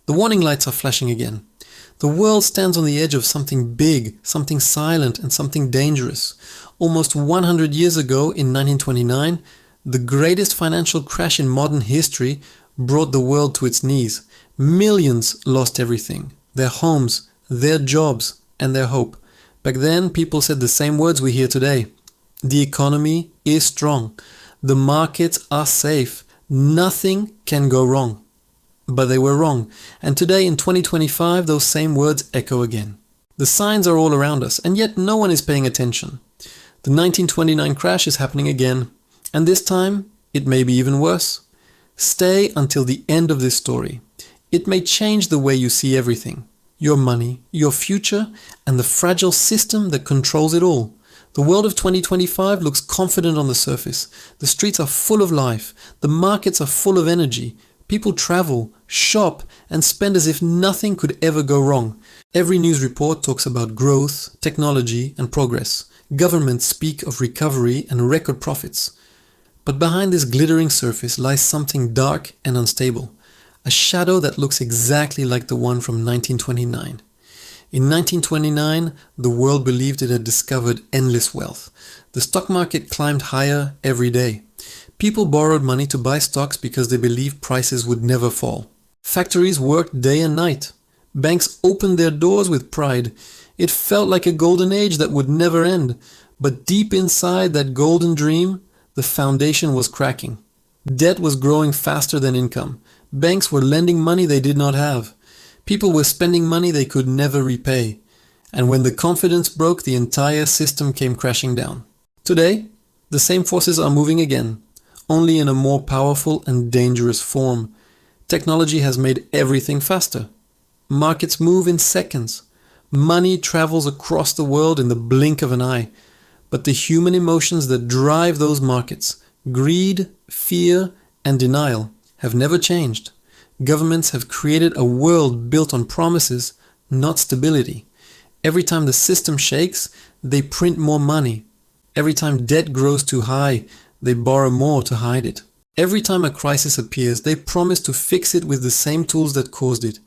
The warning lights are flashing again. The world stands on the edge of something big, something silent, and something dangerous. Almost 100 years ago, in 1929, the greatest financial crash in modern history brought the world to its knees. Millions lost everything, their homes, their jobs, and their hope. Back then, people said the same words we hear today. The economy is strong. The markets are safe. Nothing can go wrong. But they were wrong, and today in 2025 those same words echo again. The signs are all around us, and yet no one is paying attention. The 1929 crash is happening again, and this time it may be even worse. Stay until the end of this story. It may change the way you see everything. Your money, your future, and the fragile system that controls it all. The world of 2025 looks confident on the surface. The streets are full of life. The markets are full of energy. People travel, shop, and spend as if nothing could ever go wrong. Every news report talks about growth, technology, and progress. Governments speak of recovery and record profits. But behind this glittering surface lies something dark and unstable. A shadow that looks exactly like the one from 1929. In 1929, the world believed it had discovered endless wealth. The stock market climbed higher every day. People borrowed money to buy stocks because they believed prices would never fall. Factories worked day and night. Banks opened their doors with pride. It felt like a golden age that would never end. But deep inside that golden dream, the foundation was cracking. Debt was growing faster than income. Banks were lending money they did not have. People were spending money they could never repay. And when the confidence broke, the entire system came crashing down. Today, the same forces are moving again, only in a more powerful and dangerous form. Technology has made everything faster. Markets move in seconds. Money travels across the world in the blink of an eye. But the human emotions that drive those markets, greed, fear, and denial, have never changed. Governments have created a world built on promises, not stability. Every time the system shakes, they print more money. Every time debt grows too high, they borrow more to hide it. Every time a crisis appears, they promise to fix it with the same tools that caused it.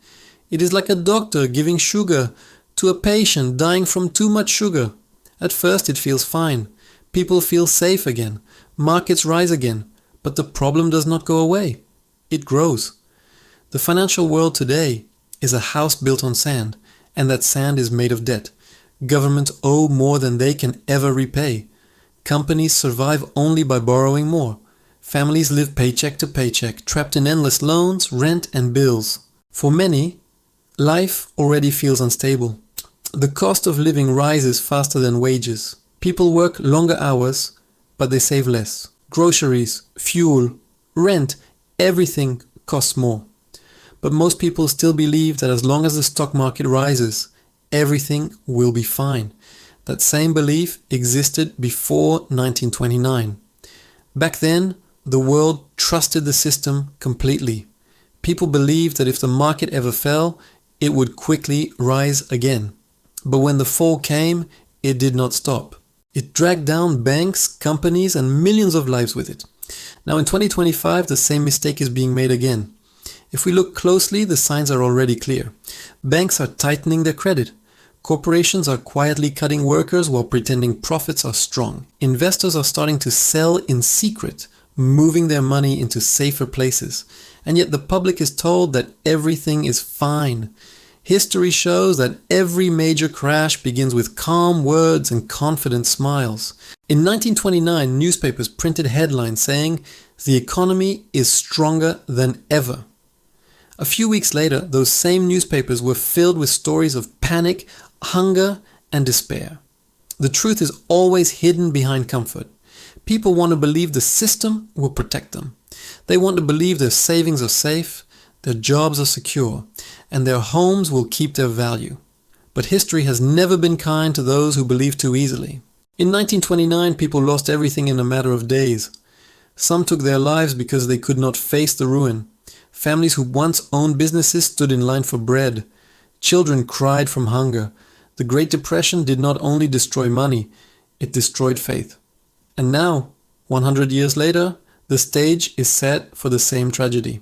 It is like a doctor giving sugar to a patient dying from too much sugar. At first it feels fine. People feel safe again. Markets rise again. But the problem does not go away. It grows. The financial world today is a house built on sand, and that sand is made of debt. Governments owe more than they can ever repay. Companies survive only by borrowing more. Families live paycheck to paycheck, trapped in endless loans, rent, and bills. For many, life already feels unstable. The cost of living rises faster than wages. People work longer hours, but they save less. Groceries, fuel, rent, everything costs more. But most people still believe that as long as the stock market rises, everything will be fine. That same belief existed before 1929. Back then, the world trusted the system completely. People believed that if the market ever fell, it would quickly rise again. But when the fall came, it did not stop. It dragged down banks, companies, and millions of lives with it. Now in 2025, the same mistake is being made again. If we look closely, the signs are already clear. Banks are tightening their credit. Corporations are quietly cutting workers while pretending profits are strong. Investors are starting to sell in secret, moving their money into safer places. And yet the public is told that everything is fine. History shows that every major crash begins with calm words and confident smiles. In 1929, newspapers printed headlines saying, "The economy is stronger than ever." A few weeks later, those same newspapers were filled with stories of panic, hunger, and despair. The truth is always hidden behind comfort. People want to believe the system will protect them. They want to believe their savings are safe, their jobs are secure, and their homes will keep their value. But history has never been kind to those who believe too easily. In 1929, people lost everything in a matter of days. Some took their lives because they could not face the ruin. Families who once owned businesses stood in line for bread. Children cried from hunger. The Great Depression did not only destroy money, it destroyed faith. And now, 100 years later, the stage is set for the same tragedy.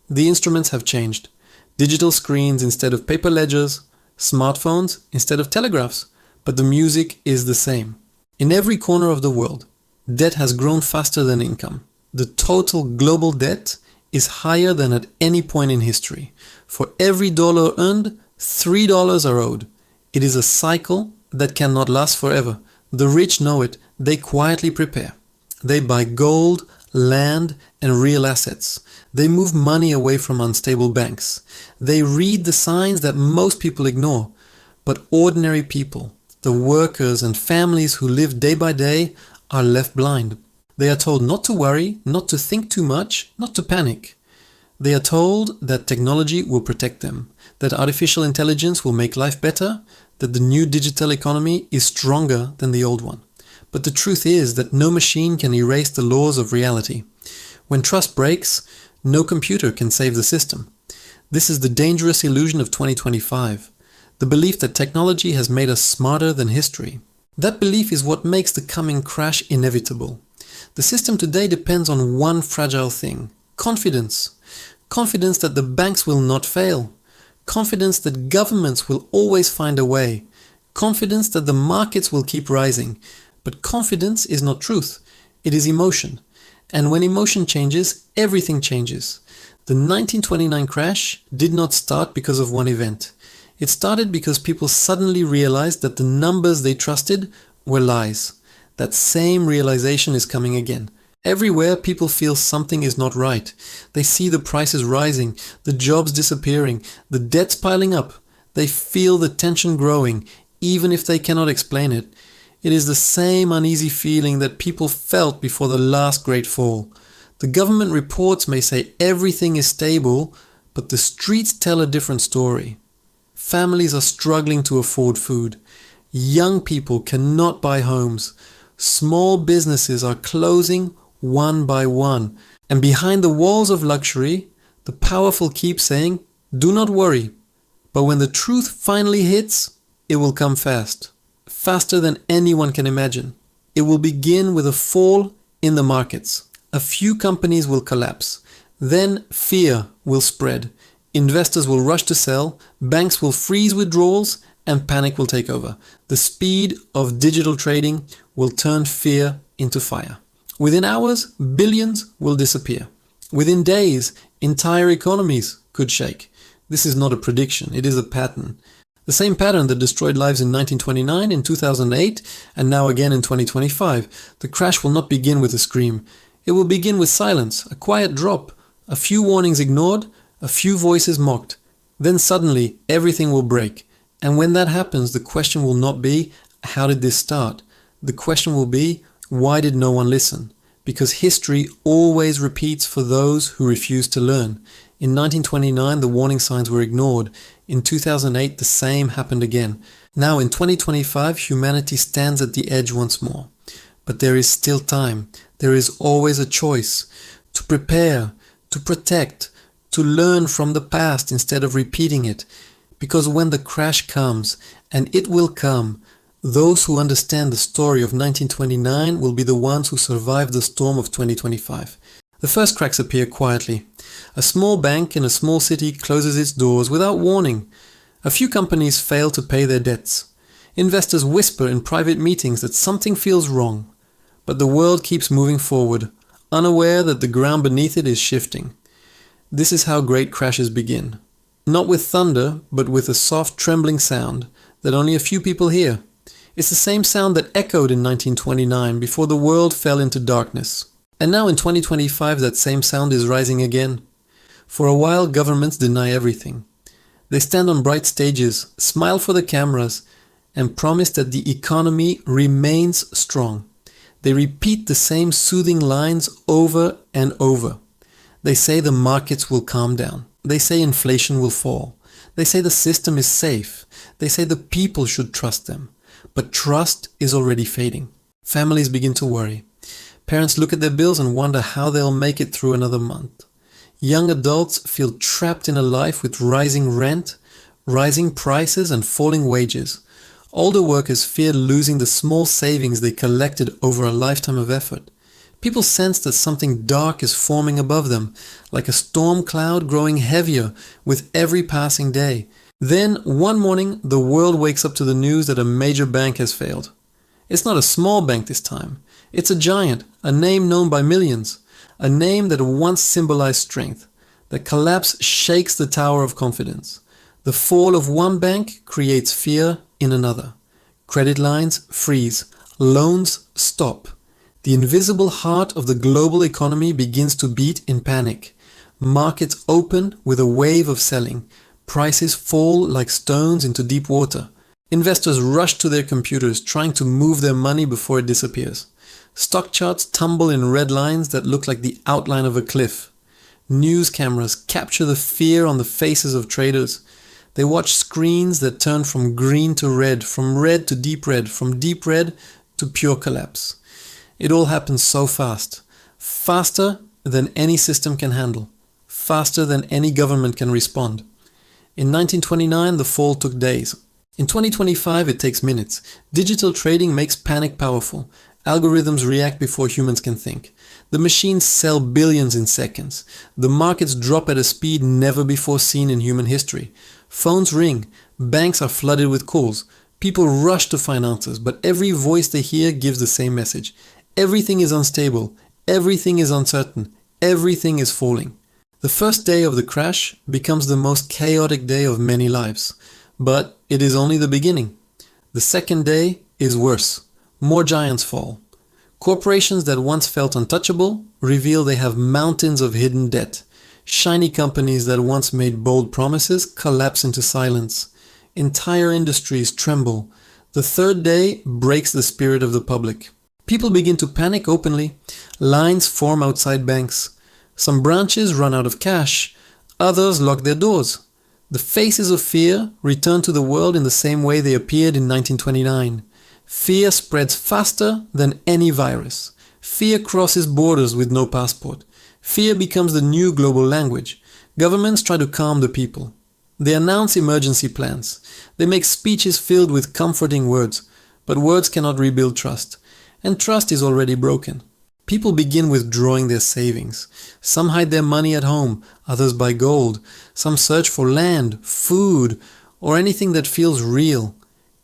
The instruments have changed. Digital screens instead of paper ledgers, smartphones instead of telegraphs, but the music is the same. In every corner of the world, debt has grown faster than income. The total global debt is higher than at any point in history. For every dollar earned, $3 are owed. It is a cycle that cannot last forever. The rich know it. They quietly prepare. They buy gold, land, and real assets. They move money away from unstable banks. They read the signs that most people ignore. But ordinary people, the workers and families who live day by day, are left blind. They are told not to worry, not to think too much, not to panic. They are told that technology will protect them, that artificial intelligence will make life better, that the new digital economy is stronger than the old one. But the truth is that no machine can erase the laws of reality. When trust breaks, no computer can save the system. This is the dangerous illusion of 2025, the belief that technology has made us smarter than history. That belief is what makes the coming crash inevitable. The system today depends on one fragile thing: confidence. Confidence that the banks will not fail. Confidence that governments will always find a way. Confidence that the markets will keep rising. But confidence is not truth. It is emotion. And when emotion changes, everything changes. The 1929 crash did not start because of one event. It started because people suddenly realized that the numbers they trusted were lies. That same realization is coming again. Everywhere people feel something is not right. They see the prices rising, the jobs disappearing, the debts piling up. They feel the tension growing, even if they cannot explain it. It is the same uneasy feeling that people felt before the last great fall. The government reports may say everything is stable, but the streets tell a different story. Families are struggling to afford food. Young people cannot buy homes. Small businesses are closing one by one. And behind the walls of luxury, the powerful keep saying, "Do not worry." But when the truth finally hits, it will come fast. Faster than anyone can imagine. It will begin with a fall in the markets. A few companies will collapse. Then fear will spread. Investors will rush to sell, banks will freeze withdrawals, and panic will take over. The speed of digital trading will turn fear into fire. Within hours, billions will disappear. Within days, entire economies could shake. This is not a prediction, it is a pattern. The same pattern that destroyed lives in 1929, in 2008, and now again in 2025. The crash will not begin with a scream. It will begin with silence, a quiet drop, a few warnings ignored, a few voices mocked. Then suddenly, everything will break. And when that happens, the question will not be, how did this start? The question will be, why did no one listen? Because history always repeats for those who refuse to learn. In 1929, the warning signs were ignored. In 2008, the same happened again. Now, in 2025, humanity stands at the edge once more. But there is still time. There is always a choice. To prepare, to protect, to learn from the past instead of repeating it. Because when the crash comes, and it will come, those who understand the story of 1929 will be the ones who survive the storm of 2025. The first cracks appear quietly. A small bank in a small city closes its doors without warning. A few companies fail to pay their debts. Investors whisper in private meetings that something feels wrong. But the world keeps moving forward, unaware that the ground beneath it is shifting. This is how great crashes begin. Not with thunder, but with a soft trembling sound that only a few people hear. It's the same sound that echoed in 1929 before the world fell into darkness. And now in 2025 that same sound is rising again. For a while governments deny everything. They stand on bright stages, smile for the cameras, and promise that the economy remains strong. They repeat the same soothing lines over and over. They say the markets will calm down. They say inflation will fall. They say the system is safe. They say the people should trust them. But trust is already fading. Families begin to worry. Parents look at their bills and wonder how they'll make it through another month. Young adults feel trapped in a life with rising rent, rising prices, and falling wages. Older workers fear losing the small savings they collected over a lifetime of effort. People sense that something dark is forming above them, like a storm cloud growing heavier with every passing day. Then, one morning, the world wakes up to the news that a major bank has failed. It's not a small bank this time. It's a giant, a name known by millions, a name that once symbolized strength. The collapse shakes the tower of confidence. The fall of one bank creates fear in another. Credit lines freeze. Loans stop. The invisible heart of the global economy begins to beat in panic. Markets open with a wave of selling. Prices fall like stones into deep water. Investors rush to their computers trying to move their money before it disappears. Stock charts tumble in red lines that look like the outline of a cliff. News cameras capture the fear on the faces of traders. They watch screens that turn from green to red, from red to deep red, from deep red to pure collapse. It all happens so fast. Faster than any system can handle. Faster than any government can respond. In 1929, the fall took days. In 2025, it takes minutes. Digital trading makes panic powerful. Algorithms react before humans can think. The machines sell billions in seconds. The markets drop at a speed never before seen in human history. Phones ring. Banks are flooded with calls. People rush to find answers, but every voice they hear gives the same message. Everything is unstable. Everything is uncertain. Everything is falling. The first day of the crash becomes the most chaotic day of many lives. But it is only the beginning. The second day is worse. More giants fall. Corporations that once felt untouchable reveal they have mountains of hidden debt. Shiny companies that once made bold promises collapse into silence. Entire industries tremble. The third day breaks the spirit of the public. People begin to panic openly. Lines form outside banks. Some branches run out of cash. Others lock their doors. The faces of fear return to the world in the same way they appeared in 1929. Fear spreads faster than any virus. Fear crosses borders with no passport. Fear becomes the new global language. Governments try to calm the people. They announce emergency plans. They make speeches filled with comforting words. But words cannot rebuild trust. And trust is already broken. People begin withdrawing their savings. Some hide their money at home, others buy gold. Some search for land, food, or anything that feels real.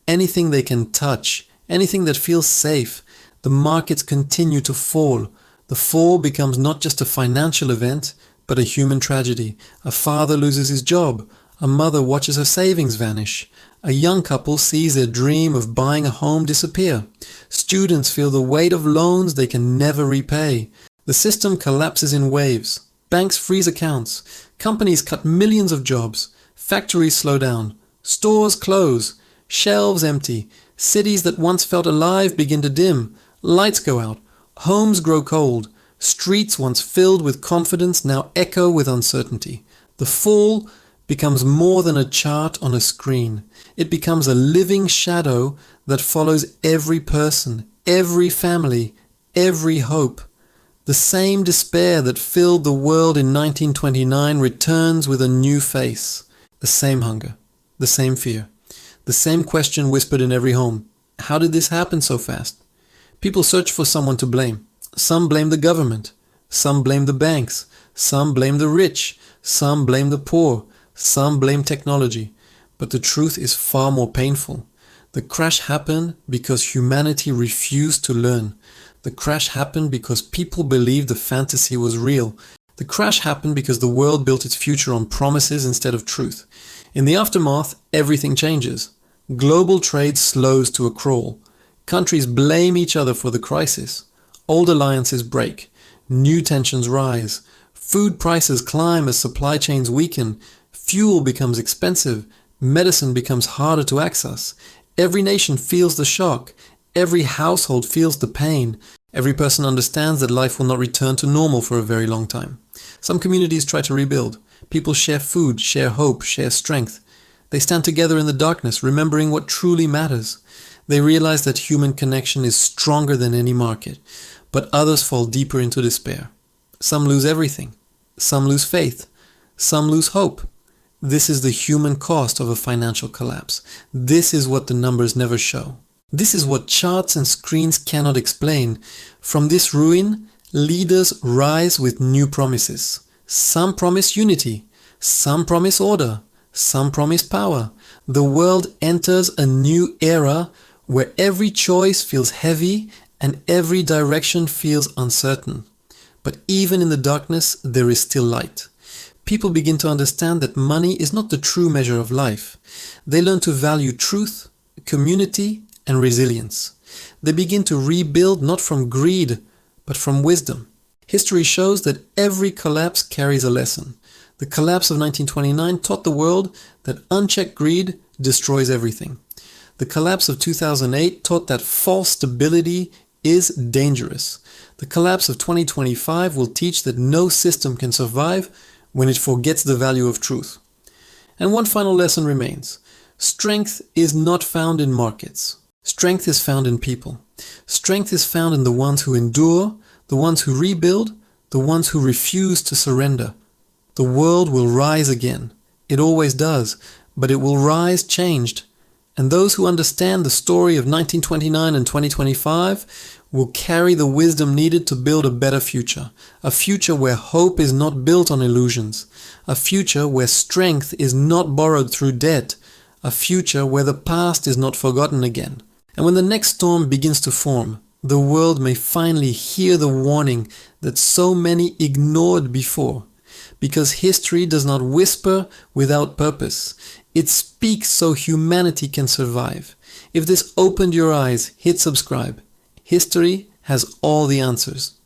Anything they can touch, anything that feels safe. The markets continue to fall. The fall becomes not just a financial event, but a human tragedy. A father loses his job. A mother watches her savings vanish. A young couple sees their dream of buying a home disappear. Students feel the weight of loans they can never repay. The system collapses in waves. Banks freeze accounts. Companies cut millions of jobs. Factories slow down. Stores close. Shelves empty. Cities that once felt alive begin to dim. Lights go out. Homes grow cold. Streets once filled with confidence now echo with uncertainty. The fall becomes more than a chart on a screen. It becomes a living shadow that follows every person, every family, every hope. The same despair that filled the world in 1929 returns with a new face. The same hunger, the same fear, the same question whispered in every home. How did this happen so fast? People search for someone to blame. Some blame the government. Some blame the banks. Some blame the rich. Some blame the poor. Some blame technology. But the truth is far more painful. The crash happened because humanity refused to learn. The crash happened because people believed the fantasy was real. The crash happened because the world built its future on promises instead of truth. In the aftermath, everything changes. Global trade slows to a crawl. Countries blame each other for the crisis. Old alliances break. New tensions rise. Food prices climb as supply chains weaken. Fuel becomes expensive. Medicine becomes harder to access. Every nation feels the shock. Every household feels the pain. Every person understands that life will not return to normal for a very long time. Some communities try to rebuild. People share food, share hope, share strength. They stand together in the darkness, remembering what truly matters. They realize that human connection is stronger than any market. But others fall deeper into despair. Some lose everything. Some lose faith. Some lose hope. This is the human cost of a financial collapse. This is what the numbers never show. This is what charts and screens cannot explain. From this ruin, Leaders rise with new promises. Some promise unity, some promise order, some promise power. The world enters a new era where every choice feels heavy and every direction feels uncertain. But even in the darkness, there is still light. People begin to understand that money is not the true measure of life. They learn to value truth, community, and resilience. They begin to rebuild not from greed, but from wisdom. History shows that every collapse carries a lesson. The collapse of 1929 taught the world that unchecked greed destroys everything. The collapse of 2008 taught that false stability is dangerous. The collapse of 2025 will teach that no system can survive when it forgets the value of truth. And one final lesson remains. Strength is not found in markets. Strength is found in people. Strength is found in the ones who endure, the ones who rebuild, the ones who refuse to surrender. The world will rise again. It always does, but it will rise changed. And those who understand the story of 1929 and 2025 will carry the wisdom needed to build a better future. A future where hope is not built on illusions. A future where strength is not borrowed through debt. A future where the past is not forgotten again. And when the next storm begins to form, the world may finally hear the warning that so many ignored before. Because history does not whisper without purpose. It speaks so humanity can survive. If this opened your eyes, hit subscribe. History has all the answers.